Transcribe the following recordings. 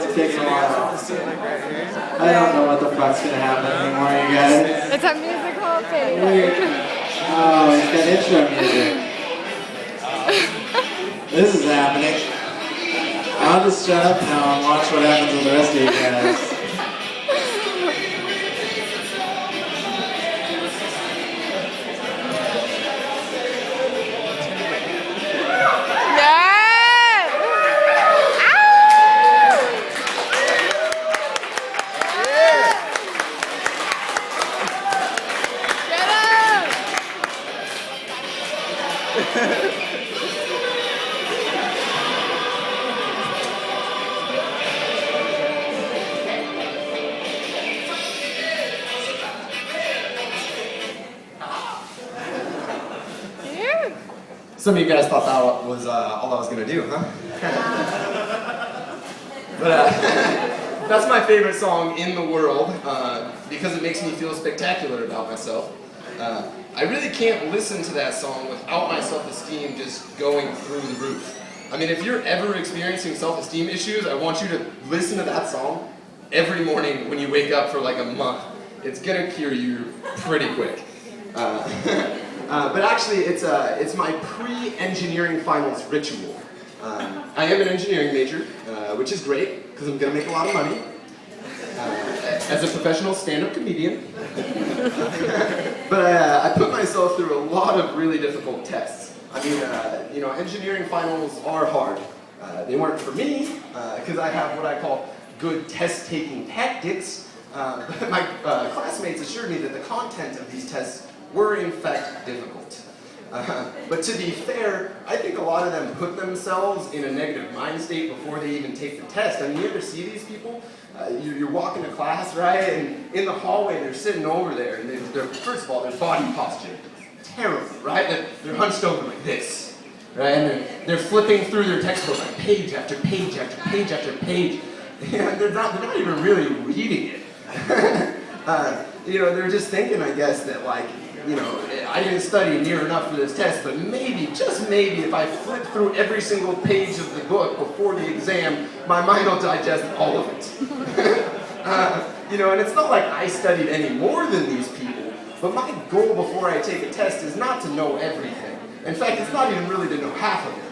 It takes a while. I don't know what the fuck's gonna happen anymore, you guys. It's a musical thing. Oh, it's got intro music. This is happening. I'll just shut up now and watch what happens with the rest of you guys. Some of you guys thought that was all I was going to do, huh? But that's my favorite song in the world because it makes me feel spectacular about myself. I really can't listen to that song without my self-esteem just going through the roof. I mean, if you're ever experiencing self-esteem issues, I want you to listen to that song every morning when you wake up for like a month. It's going to cure you pretty quick. But actually, it's my pre-engineering finals ritual. I am an engineering major, which is great, because I'm going to make a lot of money as a professional stand-up comedian. But I put myself through a lot of really difficult tests. I mean, engineering finals are hard. They weren't for me, because I have what I call good test-taking tactics. My classmates assured me that the content of these tests were in fact difficult. But to be fair, I think a lot of them put themselves in a negative mind state before they even take the test. I mean, you ever see these people? You're walking to class, right? And in the hallway, they're sitting over there, and they're first of all, their body posture, terrible, right? They're hunched over like this, right? And they're flipping through their textbook like page after page after page after page. And they're not even really reading it. They're just thinking, I guess, that I didn't study near enough for this test, but maybe, just maybe, if I flip through every single page of the book before the exam, my mind will digest all of it. And it's not like I studied any more than these people, but my goal before I take a test is not to know everything. In fact, it's not even really to know half of it.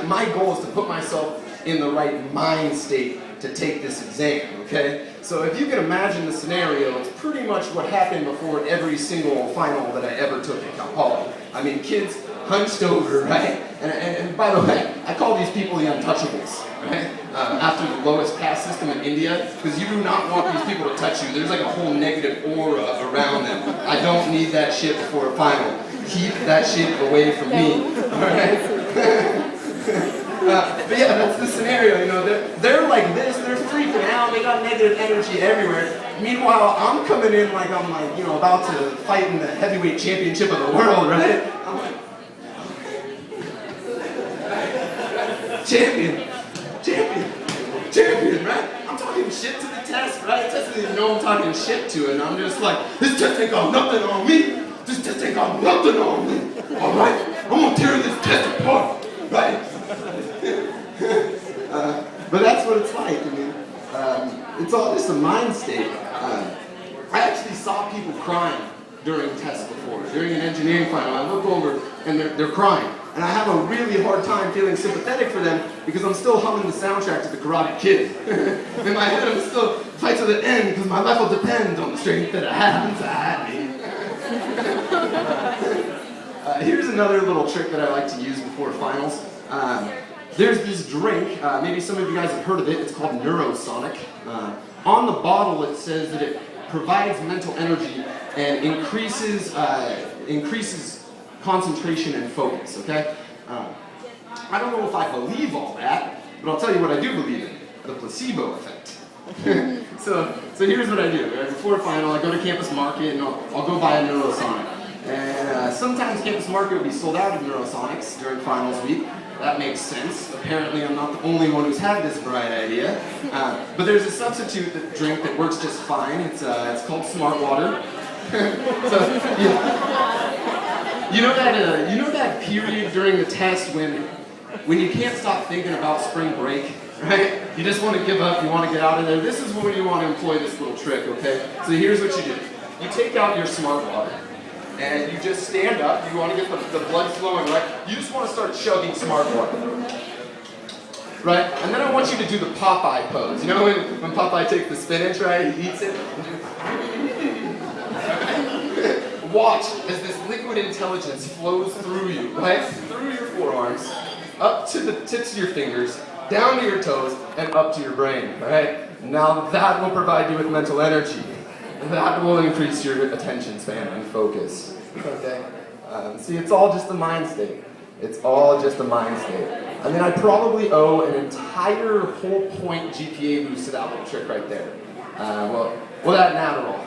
My goal is to put myself in the right mind state to take this exam, okay? So if you can imagine the scenario, it's pretty much what happened before every single final that I ever took at college. I mean, kids hunched over, right? And by the way, I call these people the untouchables, right? After the lowest caste system in India, because you do not want these people to touch you. There's like a whole negative aura around them. I don't need that shit before a final. Keep that shit away from me, all right? But yeah, that's the scenario, they're like this, they're freaking out, they got negative energy everywhere. Meanwhile, I'm coming in like I'm about to fight in the heavyweight championship of the world, right? I'm like, champion, right? I'm talking shit to the test, right? The test doesn't even know I'm talking shit to it, and I'm just like, this test ain't got nothing on me. This test ain't got nothing on me, all right? I'm gonna tear this test apart, right? But that's what it's like. I mean, it's all just a mind state. I actually saw people crying during tests before. During an engineering final, I look over and they're crying. And I have a really hard time feeling sympathetic for them because I'm still humming the soundtrack to The Karate Kid. In my head, I'm still fight to the end because my life will depend on the strength that I have inside me. Here's another little trick that I like to use before finals. There's this drink, maybe some of you guys have heard of it, it's called Neurosonic. On the bottle it says that it provides mental energy and increases concentration and focus, okay? I don't know if I believe all that, but I'll tell you what I do believe in, the placebo effect. So here's what I do. Right? Before a final, I go to Campus Market and I'll go buy a Neurosonic. And sometimes Campus Market will be sold out of Neurosonics during finals week. That makes sense. Apparently I'm not the only one who's had this bright idea. But there's a substitute drink that works just fine. It's called Smart Water. You know that period during the test when you can't stop thinking about spring break, right? You just want to give up, you want to get out of there. This is where you want to employ this little trick, okay? So here's what you do. You take out your smart water, and you just stand up. You want to get the blood flowing, right? You just want to start chugging smart water. Right? And then I want you to do the Popeye pose. You know when Popeye takes the spinach, right? He eats it. Watch as this liquid intelligence flows through you, right? Through your forearms, up to the tips of your fingers, down to your toes, and up to your brain, right? Now that will provide you with mental energy. That will increase your attention span and focus, okay? See, it's all just a mind state. It's all just a mind state. I mean, I probably owe an entire whole point GPA boost to that little trick right there. Well, that and Adderall.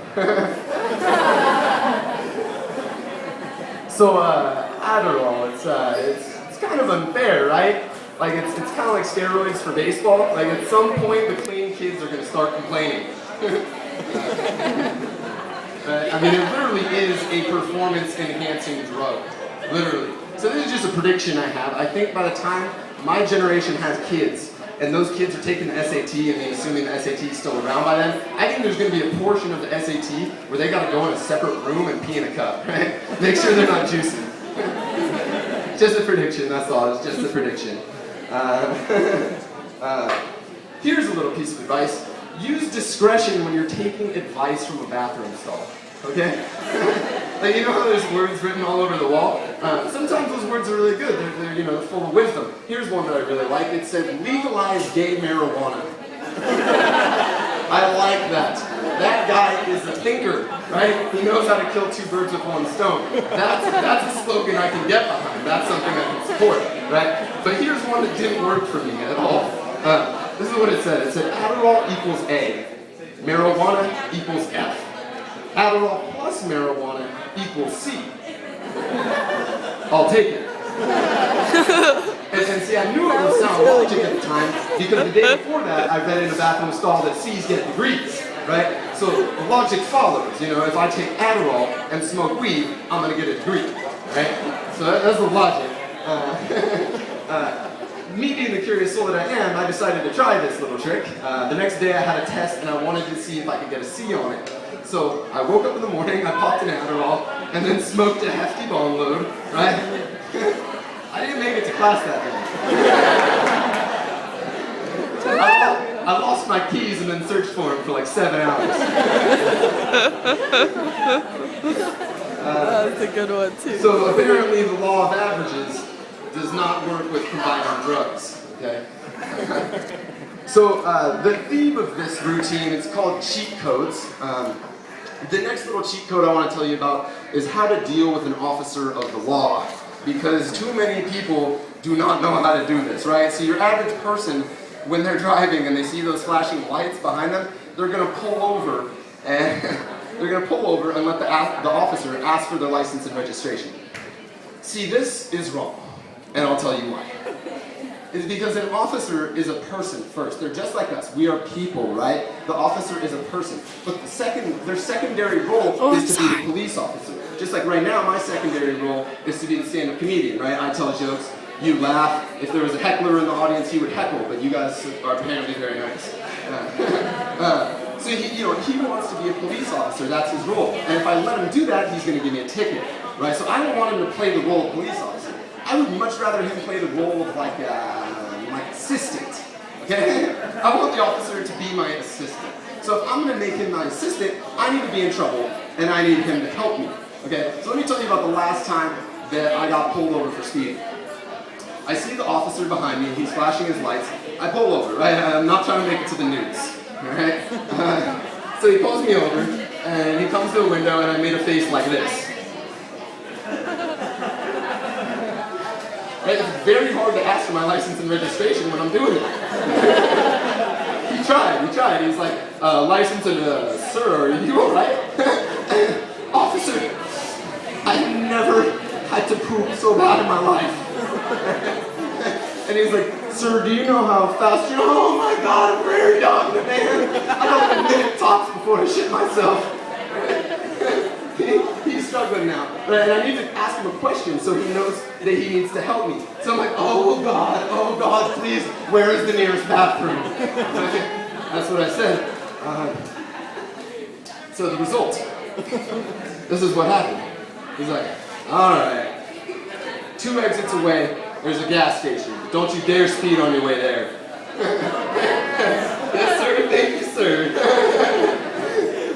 So, Adderall, it's kind of unfair, right? Like, it's kind of like steroids for baseball. Like, at some point, the clean kids are going to start complaining. I mean, it literally is a performance-enhancing drug. Literally. So this is just a prediction I have. I think by the time my generation has kids, and those kids are taking the SAT, and they assuming the SAT is still around by then, I think there's going to be a portion of the SAT where they got to go in a separate room and pee in a cup, right? Make sure they're not juicing. Just a prediction, that's all. It's just a prediction. Here's a little piece of advice. Use discretion when you're taking advice from a bathroom stall, okay? Like, you know how there's words written all over the wall? Sometimes those words are really good. They're full of wisdom. Here's one that I really like. It said, legalize gay marijuana. I like that. That guy is a thinker, right? He knows how to kill two birds with one stone. That's a slogan I can get behind. That's something I can support, right? But here's one that didn't work for me at all. This is what it said. It said Adderall equals A, marijuana equals F. Adderall plus marijuana equals C. I'll take it. And see, I knew it would sound logic at the time because the day before that, I read in a bathroom stall that C's get degrees, right? So logic follows. You know, if I take Adderall and smoke weed, I'm gonna get a degree, right? So that's the logic. Me being the curious soul that I am, I decided to try this little trick. The next day I had a test and I wanted to see if I could get a C on it. So I woke up in the morning, I popped an Adderall, and then smoked a hefty bong load, right? I didn't make it to class that day. I lost my keys and then searched for them for like 7 hours. That's a good one too. So apparently the law of averages does not work with combining drugs, okay? So the theme of this routine, it's called cheat codes. The next little cheat code I want to tell you about is how to deal with an officer of the law. Because too many people do not know how to do this, right? So your average person, when they're driving and they see those flashing lights behind them, they're going to pull over and let the officer ask for their license and registration. See, this is wrong. And I'll tell you why. It's because an officer is a person first. They're just like us. We are people, right? The officer is a person. But their secondary role is to be the police officer. Just like right now, my secondary role is to be the stand-up comedian, right? I tell jokes, you laugh. If there was a heckler in the audience, he would heckle, but you guys are apparently very nice. So he wants to be a police officer. That's his role. And if I let him do that, he's going to give me a ticket, right? So I don't want him to play the role of police officer. I would much rather him play the role of like assistant, okay? I want the officer to be my assistant. So if I'm going to make him my assistant, I need to be in trouble, and I need him to help me, okay? So let me tell you about the last time that I got pulled over for speeding. I see the officer behind me, he's flashing his lights. I pull over, right? I'm not trying to make it to the news, all right? So he pulls me over, and he comes to the window, and I made a face like this. Right? It's very hard to ask for my license and registration when I'm doing it. He tried. He's like, license and, sir, are you alright? Officer, I've never had to poop so bad in my life. And he's like, sir, do you know how fast you know? Oh my God, I'm very young, man. I got like a minute tops before I shit myself. He's struggling. Brooklyn now, right? And I need to ask him a question so he knows that he needs to help me. So I'm like, oh God, please, where is the nearest bathroom? That's what I said. So the result, this is what happened. He's like, all right, 2 exits away, there's a gas station. Don't you dare speed on your way there. Yes, sir, thank you, sir.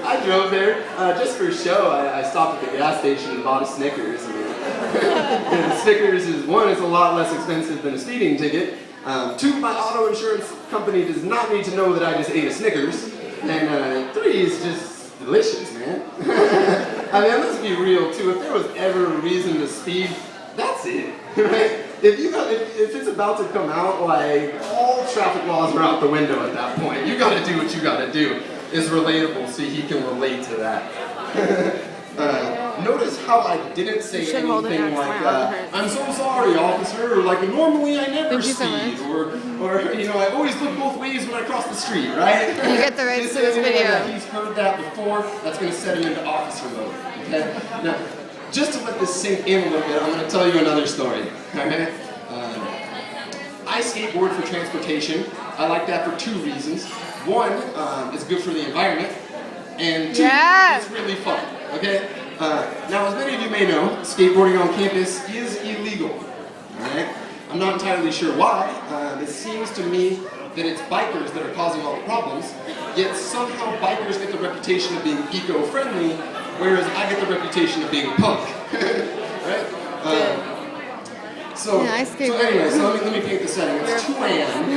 I drove there just for a show. I stopped at the gas station and bought a Snickers. And Snickers is, 1, it's a lot less expensive than a speeding ticket. 2, my auto insurance company does not need to know that I just ate a Snickers. And 3 is just delicious, man. I mean, let's be real too. If there was ever a reason to speed, that's it, right? If it's about to come out, like, all traffic laws are out the window at that point. You gotta do what you gotta do. Is relatable, so he can relate to that. Notice how I didn't say anything like, I'm so sorry, officer, or like, normally I never speed, or you know, I always look both ways when I cross the street, right? You get the rights to this video. He's heard that before, that's going to set him into officer mode, okay? Now, just to let this sink in a little bit, I'm going to tell you another story, okay? I skateboard for transportation. I like that for 2 reasons. 1, it's good for the environment, and 2, it's really fun, okay? Now, as many of you may know, skateboarding on campus is illegal, alright? I'm not entirely sure why. It seems to me that it's bikers that are causing all the problems, yet somehow bikers get the reputation of being eco-friendly, whereas I get the reputation of being a punk, right? So anyway, so let me paint the setting. It's 2 a.m.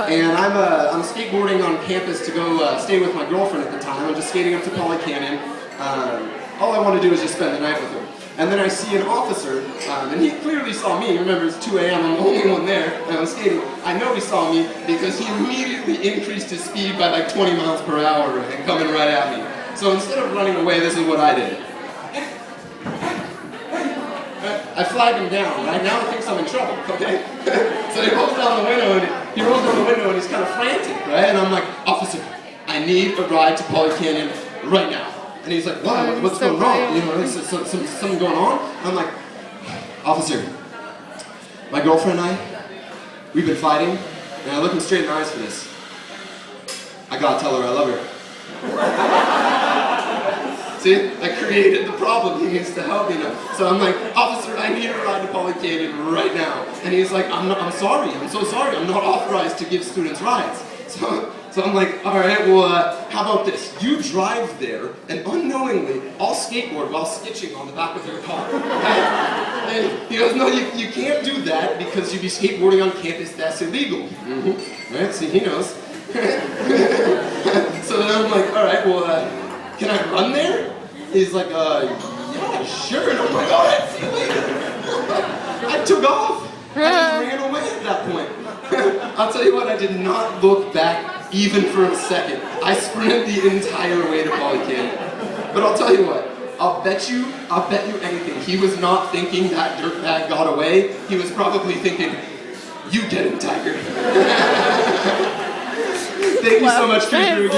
and I'm skateboarding on campus to go stay with my girlfriend at the time. I'm just skating up to Poly Canyon. All I want to do is just spend the night with her. And then I see an officer, and he clearly saw me. Remember, it's 2 a.m., I'm the only one there, and I'm skating. I know he saw me because he immediately increased his speed by like 20 miles per hour and coming right at me. So instead of running away, this is what I did. I flagged him down, right? Now he thinks I'm in trouble, okay? So he rolls down the window, and he's kind of frantic, right? And I'm like, officer, I need a ride to Poly Canyon right now. And he's like, why? What's going wrong? You know, is something going on? I'm like, officer, my girlfriend and I, we've been fighting, and I look him straight in the eyes for this. I gotta tell her I love her. See, I created the problem. He needs to help me now. So I'm like, officer, I need a ride to Poly Canyon right now. And he's like, I'm sorry, I'm so sorry. I'm not authorized to give students rides. So I'm like, all right, well, how about this? You drive there, and unknowingly, I'll skateboard while sketching on the back of your car. And he goes, no, you can't do that because you'd be skateboarding on campus. That's illegal. Right? See, he knows. So then I'm like, all right, well, can I run there? He's like, yeah, sure. And I'm like, all right, see you later. I took off. I just ran away at that point. I'll tell you what, I did not look back even for a second. I sprinted the entire way to Poly Canyon. But I'll tell you what, I'll bet you anything. He was not thinking that dirtbag got away. He was probably thinking, you get him, Tiger. Thank you so much for your